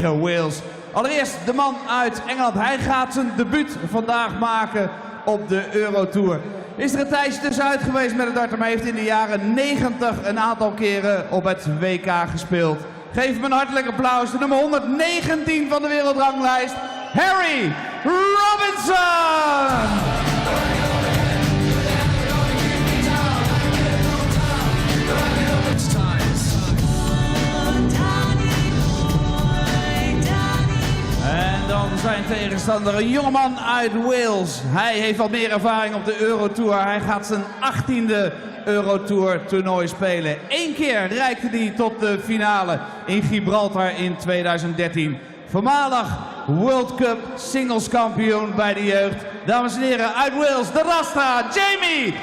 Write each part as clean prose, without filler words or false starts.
Wales. Allereerst de man uit Engeland. Hij gaat zijn debuut vandaag maken op de Eurotour. Is er een tijdje tussenuit geweest met het darten, maar heeft in de jaren 90 een aantal keren op het WK gespeeld. Geef hem een hartelijk applaus. De nummer 119 van de wereldranglijst, Harry Robinson! En dan zijn tegenstander een jongeman uit Wales. Hij heeft al meer ervaring op de Eurotour. Hij gaat zijn 18e Eurotour toernooi spelen. Eén keer reikte hij tot de finale in Gibraltar in 2013. Voormalig World Cup singles kampioen bij de jeugd. Dames en heren, uit Wales, de Rasta, J.Lewis!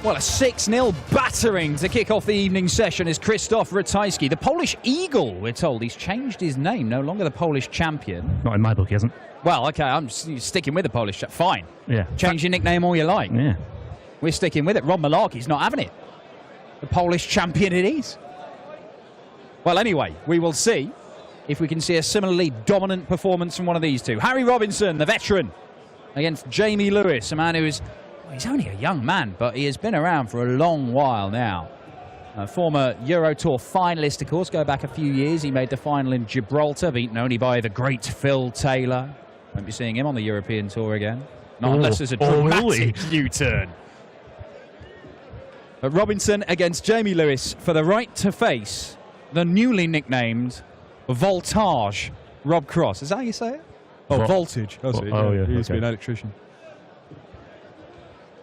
Well, a 6-0 battering to kick off the evening session is Krzysztof Ratajski. The Polish Eagle, we're told. He's changed his name, no longer the Polish champion. Not in my book, he hasn't. Well, okay, I'm sticking with the Polish champion. Fine. Yeah. Change your nickname all you like. Yeah. We're sticking with it. Rob Malarkey's not having it. The Polish champion it is. Well, anyway, we will see if we can see a similarly dominant performance from one of these two. Harry Robinson, the veteran, against J.Lewis, a man who is... He's only a young man, but he has been around for a long while now. A former Eurotour finalist, of course, go back a few years. He made the final in Gibraltar, beaten only by the great Phil Taylor. Won't be seeing him on the European Tour again. Not unless there's a dramatic U-turn. But Robinson against J.Lewis for the right to face the newly nicknamed Voltage Rob Cross. Is that how you say it? Oh, Voltage. That's it. Oh, yeah. He used to be an electrician.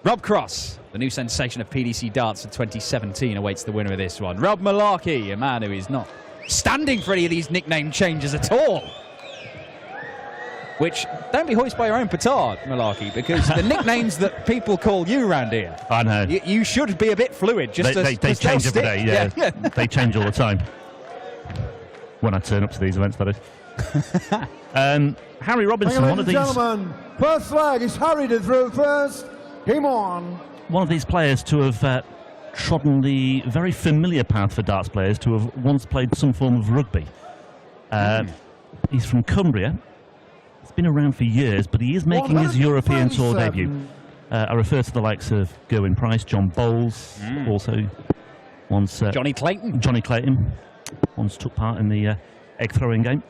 Rob Cross, the new sensation of PDC darts of 2017, awaits the winner of this one. Rob Malarkey, a man who is not standing for any of these nickname changes at all. Which, don't be hoist by your own petard, Malarkey, because the nicknames that people call you around here, I know. You should be a bit fluid. Just they change every day, yeah. They change all the time. When I turn up to these events, that is. Harry Robinson, one of these... gentlemen, first flag is Harry to throw first. Game on. One of these players to have trodden the very familiar path for darts players to have once played some form of rugby. He's from Cumbria. He's been around for years, but he is making his European Tour debut. I refer to the likes of Gerwyn Price, John Bowles, also once... Johnny Clayton. Johnny Clayton once took part in the egg throwing game.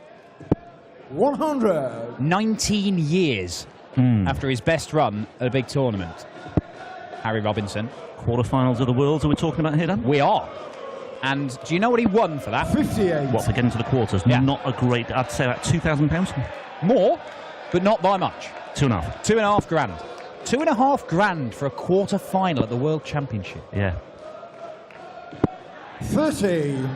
100. 19 years after his best run at a big tournament. Harry Robinson. Quarterfinals of the Worlds are we talking about here, Dan? We are. And do you know what he won for that? 58. What, for getting to the quarters? Yeah. Not a great... I'd say about £2,000. More, but not by much. 2.5. 2.5 grand. 2.5 grand for a quarter final at the World Championship. Yeah. 30.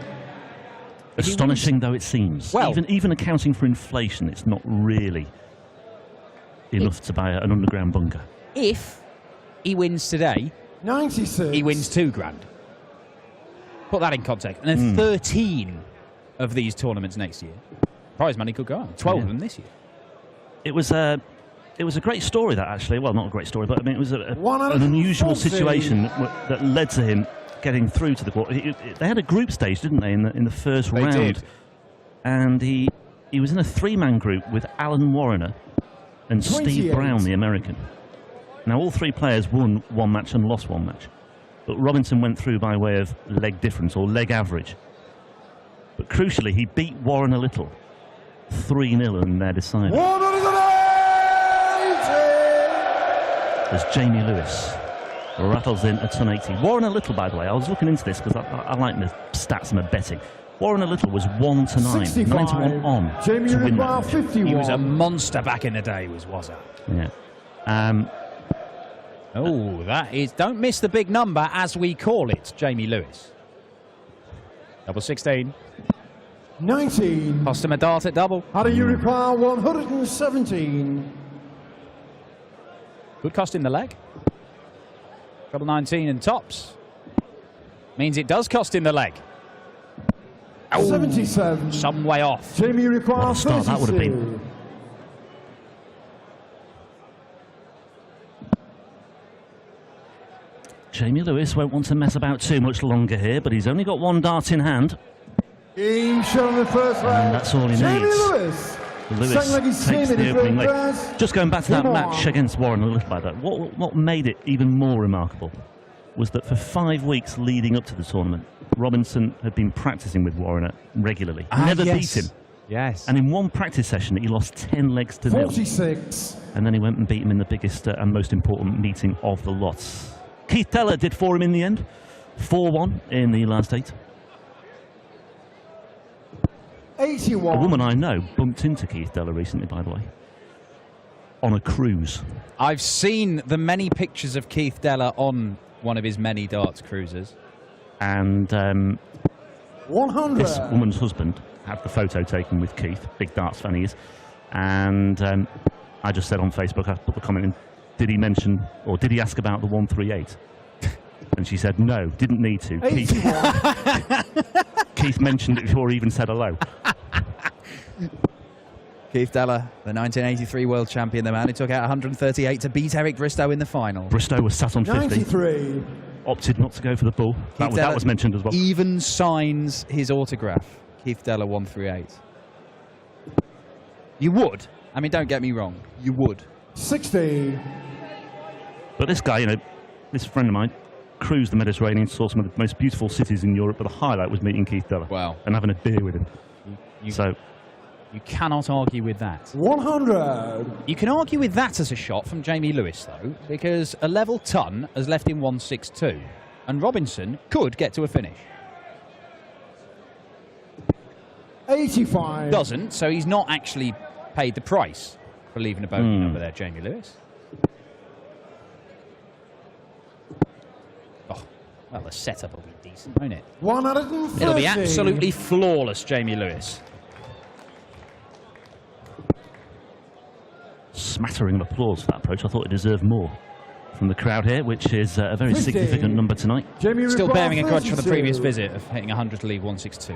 Astonishing though it seems. Well, even accounting for inflation, it's not really enough to buy an underground bunker. If he wins today, 96. he wins 2 grand. Put that in context. And then 13 of these tournaments next year. Prize money could go on. 12 of them this year. It was a great story, that, actually. Well, not a great story, but I mean, it was an unusual situation that led to him getting through to the quarter. They had a group stage, didn't they, in the first round? Did. And he was in a 3-man group with Alan Warriner and 28. Steve Brown, the American. Now, all 3 players won 1 match and lost 1 match. But Robinson went through by way of leg difference, or leg average. But crucially, he beat Warren a little. 3-0 in their decider. 180. As J.Lewis rattles in a ton 80. Warren a little, by the way, I was looking into this because I like the stats and the betting. Warren a little was 1-9, 9-1 on to win that. 51. He was a monster back in the day, was that? Yeah. Oh, that is... Don't miss the big number, as we call it, J.Lewis. Double 16. 19. Cost him a dart at double. How do you require 117? Could cost him the leg. Double 19 and tops. Means it does cost him the leg. 77. Some way off. Jamie requires What a start that would have 32. been. Jamie Lewis won't want to mess about too much longer here, but he's only got one dart in hand. He's shown the first leg. And that's all he Jamie needs. Lewis. Lewis Second leg he's takes seen the in opening his leg. first. Just going back to that Come match on. against Warren a little like that, what made it even more remarkable was that for 5 weeks leading up to the tournament, Robinson had been practicing with Warren regularly. Never beat him. Yes. And in one practice session, he lost 10 legs to 0. 46. And then he went and beat him in the biggest and most important meeting of the lot. Keith Teller did for him in the end. 4-1 in the last 8. 81. A woman I know bumped into Keith Teller recently, by the way, on a cruise. I've seen the many pictures of Keith Deller on one of his many darts cruises. And 100. this woman's husband had the photo taken with Keith, big darts fan he is. And I just said on Facebook, I put the comment in, did he mention, or did he ask about the 138? And she said, no, didn't need to. 81. Keith mentioned it before he even said hello. Keith Deller, the 1983 world champion, the man who took out 138 to beat Eric Bristow in the final. Bristow was sat on 50. 93. Opted not to go for the bull. That was mentioned as well. Even signs his autograph. Keith Deller 138. You would. I mean, don't get me wrong. You would. 60. But this guy, you know, this friend of mine, cruised the Mediterranean, saw some of the most beautiful cities in Europe, but the highlight was meeting Keith Deller. Wow. And having a beer with him. You cannot argue with that. 100. You can argue with that as a shot from Jamie Lewis, though, because a level ton has left him 162, and Robinson could get to a finish. 85. Doesn't, so he's not actually paid the price for leaving a bogey number there, Jamie Lewis. Oh, well, the setup will be decent, won't it? 130. It'll be absolutely flawless, Jamie Lewis. Smattering of applause for that approach. I thought it deserved more from the crowd here, which is a very 50. significant number tonight. Jamie Still Rippon, bearing a grudge from the 32. previous visit of hitting 100 to leave 162.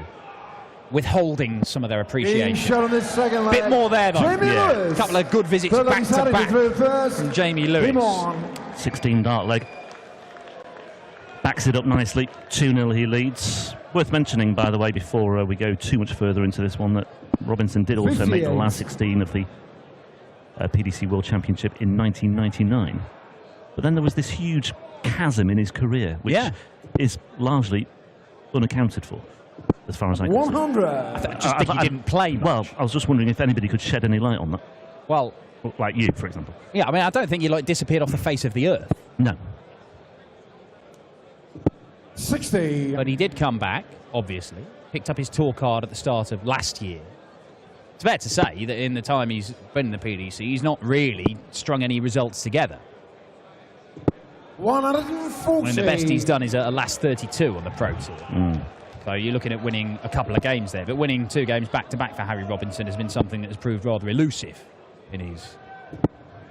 Withholding some of their Being appreciation. shot on this second leg. Bit more there, though. Jamie Yeah. Lewis. A couple of good visits Third leg back he's to had it back through first. from Jamie Lewis. Come on. 16 dart leg. Backs it up nicely. 2-0 he leads. Worth mentioning, by the way, before we go too much further into this one, that Robinson did also make the 58. last 16 of the PDC World Championship in 1999. But then there was this huge chasm in his career, which is largely unaccounted for, as far as I can see. 100. I just think he didn't play much. Well, I was just wondering if anybody could shed any light on that. Well, Like you, for example. yeah, I mean, I don't think he disappeared off the face of the earth. No. 60. But he did come back, obviously. Picked up his tour card at the start of last year. It's fair to say that in the time he's been in the PDC, he's not really strung any results together. 140. I mean, the best he's done is a last 32 on the Pro Tour. So you're looking at winning a couple of games there. But winning 2 games back-to-back for Harry Robinson has been something that has proved rather elusive in his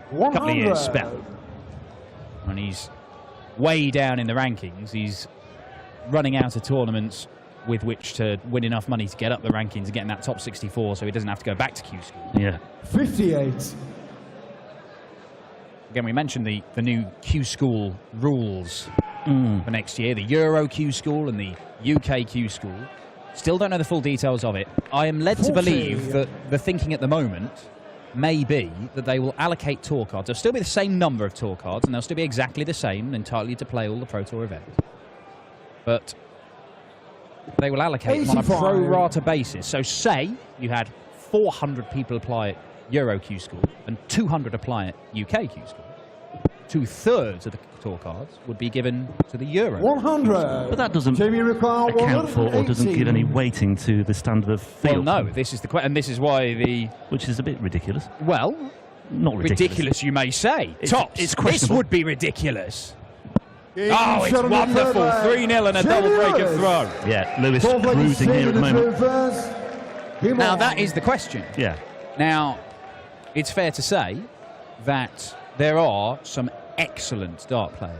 100. couple of years spell. When he's way down in the rankings, he's running out of tournaments with which to win enough money to get up the rankings and get in that top 64 so he doesn't have to go back to Q School. Yeah. 58. Again, we mentioned the new Q School rules for next year, the Euro Q School and the UK Q School. Still don't know the full details of it. I am led to 40. believe that the thinking at the moment may be that they will allocate tour cards. There'll still be the same number of tour cards and they'll still be exactly the same, entitled to play all the Pro Tour events. But they will allocate them on a 85. pro rata basis. So say you had 400 people apply at Euro Q School and 200 apply at UK Q School. 2/3 of the tour cards would be given to the Euro. 100. But that doesn't Jamie Rippon, account for or doesn't give any 118. weighting to the standard of Well, field. no, this is the and this is why the Which is a bit ridiculous. well, Not ridiculous. you may say. It's Tops, questionable. this would be ridiculous. Being Oh, it's shot on the wonderful. third leg. 3-0 and a Jamie double break of Lewis. throw. Yeah, Lewis Fourth leg he's cruising here seen at the it through moment. first. Come Now, on. that is the question. Yeah. Now, it's fair to say that there are some excellent dart players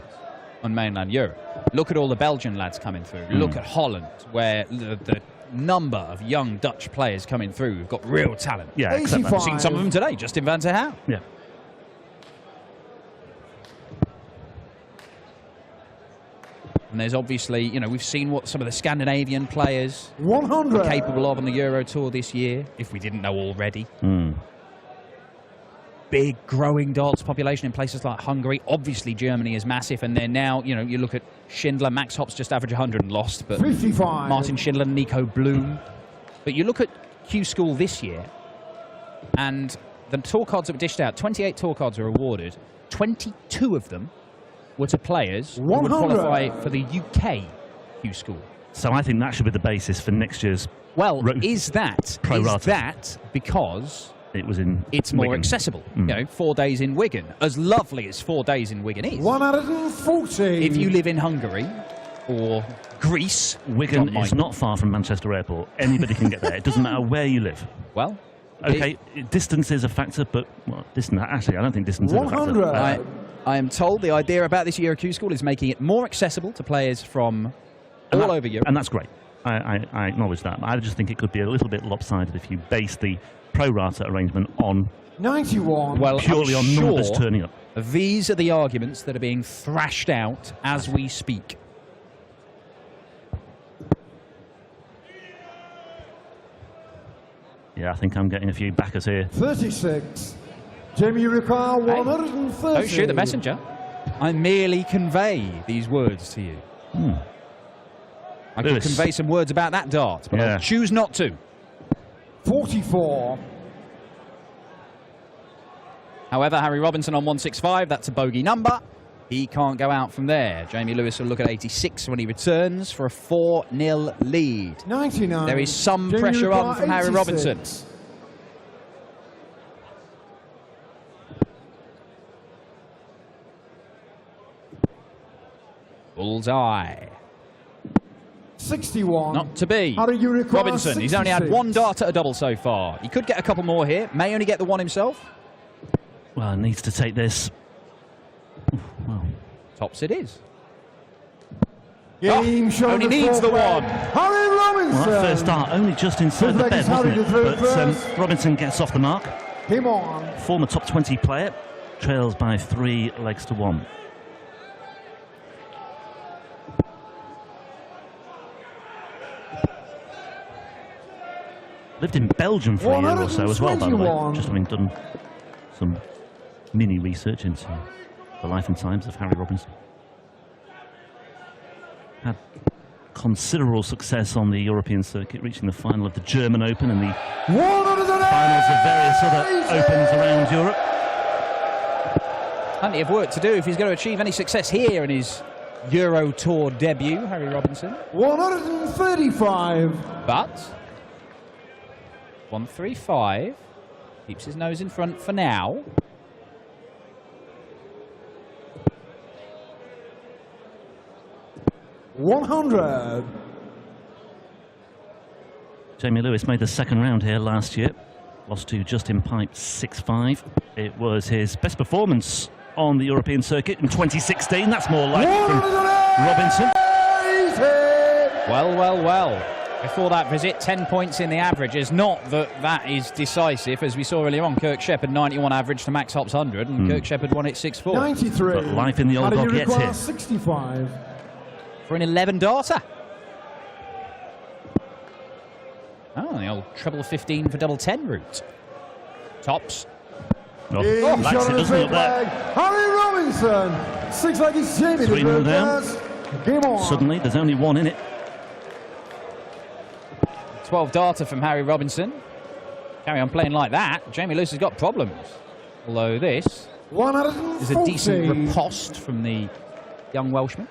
on mainland Europe. Look at all the Belgian lads coming through. Look at Holland, where the number of young Dutch players coming through who've got real talent. Yeah, except that. I've seen some of them today, Justin Van ter Hout. Yeah. And there's obviously, you know, we've seen what some of the Scandinavian players 100. are capable of on the Euro Tour this year, if we didn't know already. Big growing darts population in places like Hungary. Obviously, Germany is massive, and they're now, you know, you look at Schindler, Max Hopp's just averaged 100 and lost, but 55. Martin Schindler, Nico Bloom. But you look at Q School this year, and the tour cards that were dished out, 28 tour cards were awarded. 22 of them were to players who would 100. qualify for the UK Q School. So I think that should be the basis for next year's. Well, is that because it was in it's more Wigan. accessible? You know, 4 days in Wigan, as lovely as 4 days in Wigan is. 140. If you live in Hungary or Greece, Wigan is not far from Manchester Airport. Anybody can get there. It doesn't matter where you live. Well, okay, distance is a factor, but well, distance. Actually, I don't think distance is a 100. factor. I am told the idea about this Euro Q School is making it more accessible to players from all over Europe. And that's great. I acknowledge that. I just think it could be a little bit lopsided if you base the pro rata arrangement on 91. Well, purely I'm on sure numbers turning up. these are the arguments that are being thrashed out as we speak. Yeah, I think I'm getting a few backers here. 36. Jamie Ricard, 130. Don't shoot the messenger. I merely convey these words to you. I could Lewis. convey some words about that dart, but Yeah. I'll choose not to. 44. However, Harry Robinson on 165, that's a bogey number. He can't go out from there. Jamie Lewis will look at 86 when he returns for a 4-0 lead. 99. There is some Jamie pressure on Ricard, from Harry 86. Robinson. Bullseye. 61. Not to be. Harry Ricard, Robinson, he's only had 66. one dart at a double so far. He could get a couple more here. May only get the one himself. Well, needs to take this. Well, Tops it is. Game show only the needs the fourth one. man. Harry Robinson. that first dart only just inside the Looks like bed, it's wasn't Harry it? to throw But first. Robinson gets off the mark. Him on. Former top 20 player. Trails by 3 legs to 1. Lived in Belgium for a year or so as well, by the way. 121. Just having done some mini research into the life and times of Harry Robinson. Had considerable success on the European circuit, reaching the final of the German Open and the 108. finals of various other Opens around Europe. Plenty of work to do if he's going to achieve any success here in his Euro Tour debut, Harry Robinson. 135. But 135 keeps his nose in front for now. $100. Jamie Lewis made the second round here last year. Lost to Justin Pipe 6-5. It was his best performance on the European circuit in 2016. That's more like from Robinson. Well, well, well. Before that visit, 10 points in the averages. Not that that is decisive, as we saw earlier on. Kirk Shepherd 91 average to Max Hopp's 100, and Kirk Shepherd won it 6-4. 93. But life in the old dog gets here. 65. For an 11-darter. Oh, the old treble 15 for double 10 route. Tops. Oh, Big likes shot it, on the doesn't he, big up there? leg. Harry Robinson. 6 legs Jamie. 3-0 down. Game on. Suddenly, there's only one in it. 12-darter from Harry Robinson. Carry on playing like that. Jamie Lewis has got problems. Although this is 140. a decent riposte from the young Welshman.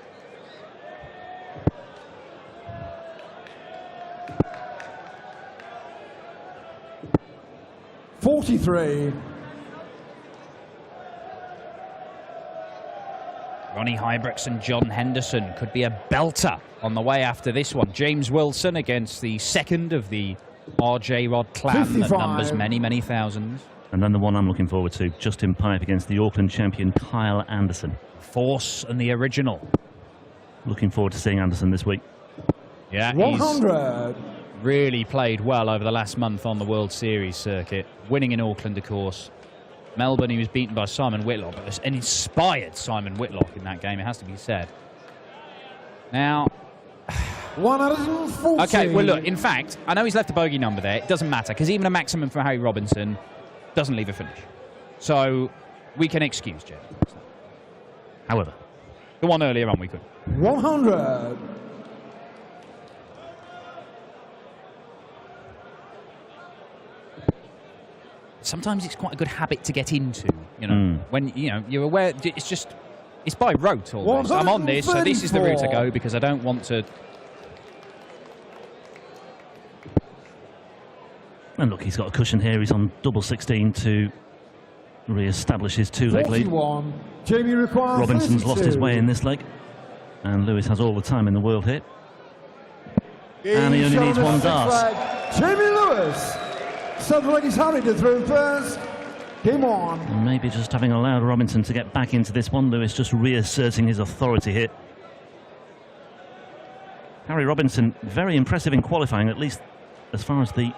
$43. Ronnie Hybrooks and John Henderson could be a belter on the way after this one. James Wilson against the second of the RJ Rod clan 55. that numbers many, many thousands. And then the one I'm looking forward to, Justin Pipe against the Auckland champion Kyle Anderson. Force and the original. Looking forward to seeing Anderson this week. Yeah, 100. he's really played well over the last month on the World Series circuit. Winning in Auckland, of course. Melbourne, he was beaten by Simon Whitlock, but an inspired Simon Whitlock in that game, it has to be said. Now, 140. okay, well, look, in fact, I know he's left a bogey number there. It doesn't matter, because even a maximum for Harry Robinson doesn't leave a finish. So, we can excuse Jeff. However, The one earlier on we could. 100. Sometimes it's quite a good habit to get into, you know, when, you know, you're aware, it's by rote all this. I'm on this, so this is the route I go because I don't want to. And look, he's got a cushion here. He's on double 16 to re-establish his two-leg lead. 41. Jamie requires Robinson's 32. lost his way in this leg. And Lewis has all the time in the world here. And he only needs one dart. J.Lewis. Lewis. Seventh leg is Harry to throw first. Game on. And maybe just having allowed Robinson to get back into this one. Lewis just reasserting his authority here. Harry Robinson, very impressive in qualifying, at least as far as the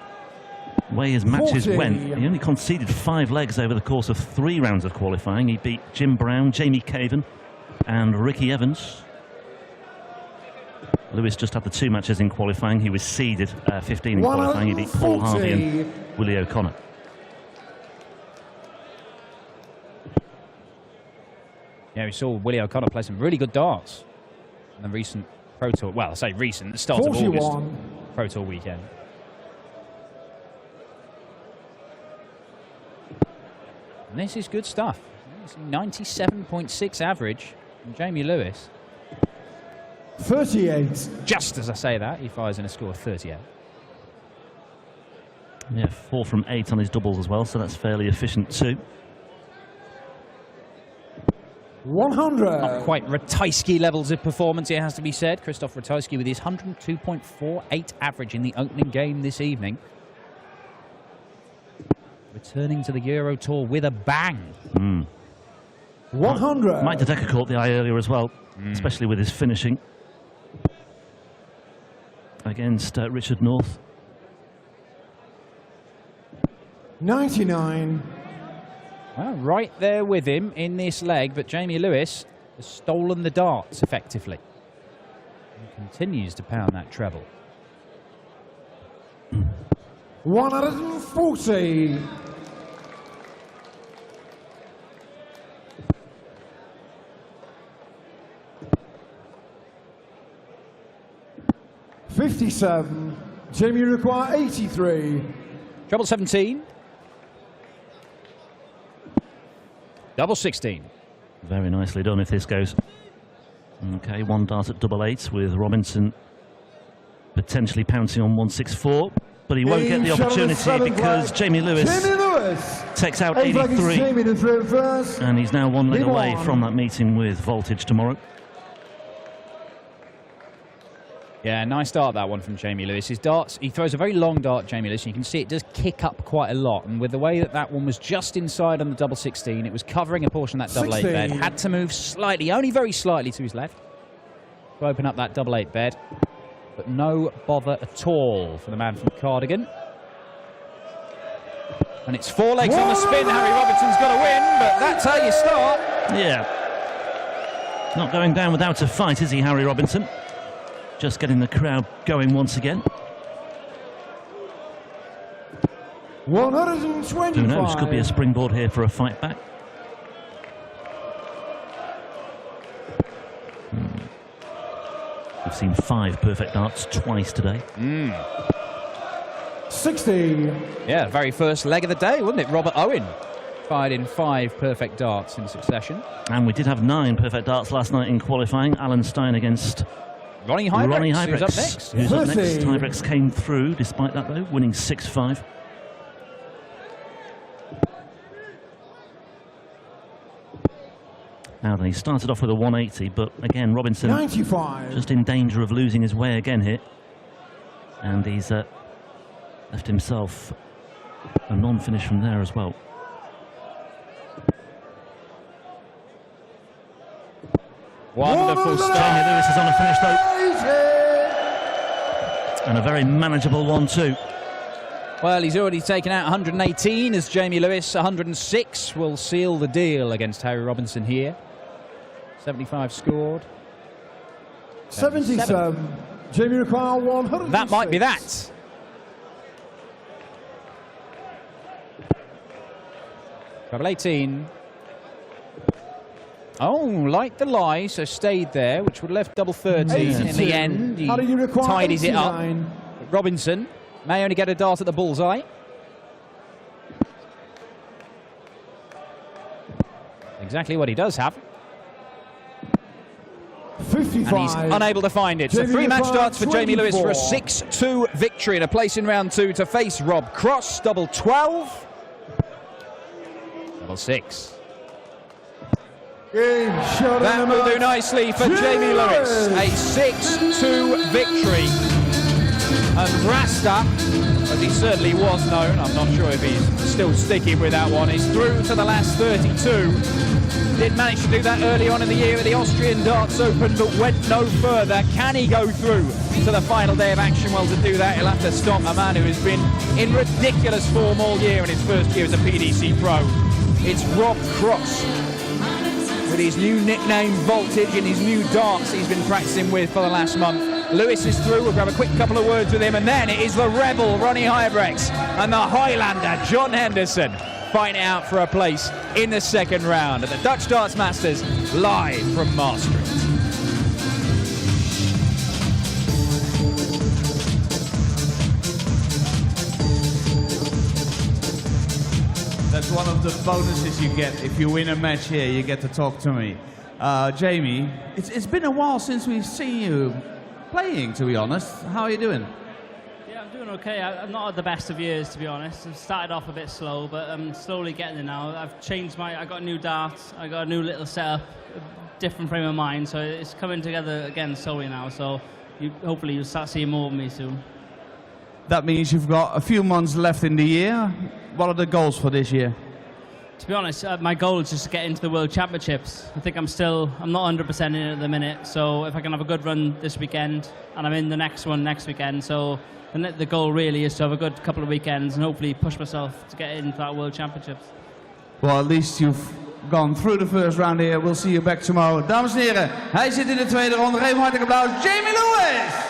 way his matches 40. went. He only conceded 5 legs over the course of 3 rounds of qualifying. He beat Jim Brown, Jamie Caven and Ricky Evans. Lewis just had the 2 matches in qualifying. He was seeded 15 in qualifying. He beat Paul Harvey and Willie O'Connor. Yeah, we saw Willie O'Connor play some really good darts in the recent Pro Tour. Well, I say recent, the start 41. of August Pro Tour weekend. And this is good stuff. It's 97.6 average from Jamie Lewis. 38. Just as I say that, he fires in a score of 38. Yeah, 4 from 8 on his doubles as well, so that's fairly efficient too. 100. Not quite Ratajski levels of performance, it has to be said. Christoph Ratajski with his 102.48 average in the opening game this evening. Returning to the Euro Tour with a bang. 100. Mike De Decker caught the eye earlier as well, especially with his finishing against Richard North. 99. Well, right there with him in this leg, but Jamie Lewis has stolen the darts effectively. And continues to pound that treble. 140. 57. Jamie require 83. Treble 17. Double 16. Very nicely done if this goes. Okay, 1 dart at double 8 with Robinson potentially pouncing on 164, but he won't get the opportunity because Jamie Lewis takes out 83, Jamie to throw first. and he's now 1 leg Game away on. from that meeting with Voltage tomorrow. Yeah, nice start that one from Jamie Lewis. His darts, he throws a very long dart, Jamie Lewis, and you can see it does kick up quite a lot. And with the way that that one was just inside on the double 16, it was covering a portion of that double 8 bed. Had to move slightly, only very slightly to his left to open up that double 8 bed. But no bother at all for the man from Cardigan. And it's 4 legs on the spin. Harry Robinson's got to win, but that's how you start. Yeah. Not going down without a fight, is he, Harry Robinson? Just getting the crowd going once again. 125. Who knows, could be a springboard here for a fight back. We've seen 5 perfect darts twice today. 60. Yeah, very first leg of the day, wasn't it? Robert Owen fired in 5 perfect darts in succession. And we did have 9 perfect darts last night in qualifying. Alan Stein against Ronnie Hybrex, who's up next. Who's up 30. next? Hybrex came through despite that though, winning 6-5. Now then, he started off with a 180, but again, Robinson 95. just in danger of losing his way again here. And he's left himself a non-finish from there as well. Wonderful Jamie start. Lewis is on a finish though. And a very manageable one too. Well, he's already taken out 118 as Jamie Lewis. 106 will seal the deal against Harry Robinson here. 75 scored. 77. Jamie require 100. That might be that. Treble 18. Oh, like the lie, so stayed there, which would have left double 13 in the end. He tidies it up. But Robinson may only get a dart at the bullseye. Exactly what he does have. 55. And he's unable to find it. So Jamie 3 match Lewis, darts for Jamie Lewis for a 24. 6-2 victory and a place in round 2 to face Rob Cross. Double 12. Double 6. That will do nicely for Jamie Lewis. A 6-2 victory. And Rasta, as he certainly was known, I'm not sure if he's still sticking with that one, is through to the last 32. Did manage to do that early on in the year at the Austrian Darts Open, but went no further. Can he go through to the final day of action? Well, to do that, he'll have to stop a man who has been in ridiculous form all year in his first year as a PDC pro. It's Rob Cross, with his new nickname Voltage and his new darts he's been practicing with for the last month. Lewis is through. We'll grab a quick couple of words with him, and then it is the Rebel Ronnie Huybrechts and the Highlander John Henderson fighting out for a place in the second round at the Dutch Darts Masters, live from Maastricht. That's one of the bonuses you get if you win a match here. You get to talk to me. Jamie, it's been a while since we've seen you playing, to be honest. How are you doing? Yeah, I'm doing okay. I'm not at the best of years, to be honest. I've started off a bit slow, but I'm slowly getting there now. I've changed I got a new dart, I got a new little setup, a different frame of mind, so it's coming together again slowly now. So hopefully you'll start seeing more of me soon. That means you've got a few months left in the year. What are the goals for this year? To be honest, my goal is just to get into the World Championships. I think I'm not 100% in it at the minute, so if I can have a good run this weekend, and I'm in the next one next weekend, so the goal really is to have a good couple of weekends and hopefully push myself to get into that World Championships. Well, at least you've gone through the first round here. We'll see you back tomorrow. Dames en heren, hij zit in de tweede ronde. Geef hem hartelijk applaus, Jamie Lewis!